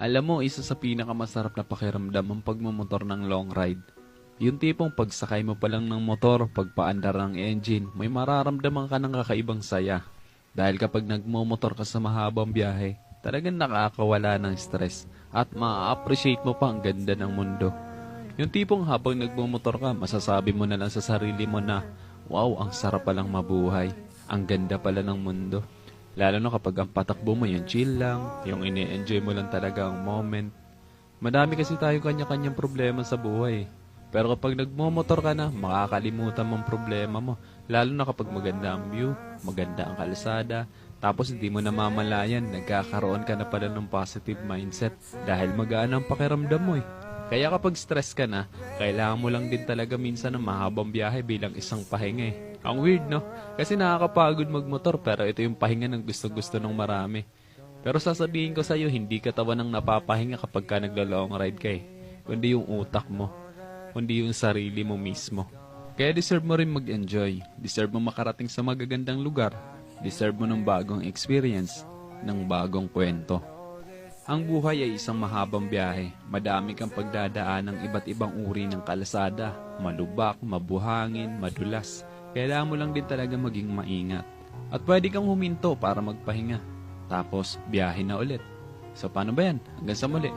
Alam mo, isa sa pinakamasarap na pakiramdam ang pagmumotor ng long ride. Yung tipong pagsakay mo pa lang ng motor, pagpaandar ng engine, may mararamdaman ka ng kakaibang saya. Dahil kapag nagmumotor ka sa mahabang biyahe, talagang nakakawala ng stress at ma-appreciate mo pa ang ganda ng mundo. Yung tipong habang nagmumotor ka, masasabi mo na lang sa sarili mo na, wow, ang sarap palang mabuhay. Ang ganda pala ng mundo. Lalo na kapag ang patakbo mo yung chill lang, yung ini-enjoy mo lang talaga ang moment. Madami kasi tayo kanya-kanyang problema sa buhay. Pero kapag nagmomotor ka na, makakalimutan mong problema mo. Lalo na kapag maganda ang view, maganda ang kalsada, tapos hindi mo namamalayan, nagkakaroon ka na pala ng positive mindset dahil magaan ang pakiramdam mo eh. Kaya kapag stress ka na, kailangan mo lang din talaga minsan ng mahabang biyahe bilang isang pahinga eh. Ang weird no? Kasi nakakapagod magmotor pero ito yung pahinga ng gusto-gusto ng marami. Pero sasabihin ko sa'yo, hindi katawan ng napapahinga kapag ka nagla-long ride ka eh. Kundi yung utak mo. Kundi yung sarili mo mismo. Kaya deserve mo rin mag-enjoy. Deserve mo makarating sa magagandang lugar. Deserve mo ng bagong experience. Ng bagong kwento. Ang buhay ay isang mahabang biyahe. Madami kang pagdadaan ng iba't ibang uri ng kalsada. Malubak, mabuhangin, madulas. Kailangan mo lang din talaga maging maingat. At pwede kang huminto para magpahinga. Tapos, biyahe na ulit. So paano ba yan? Hanggang sa muli.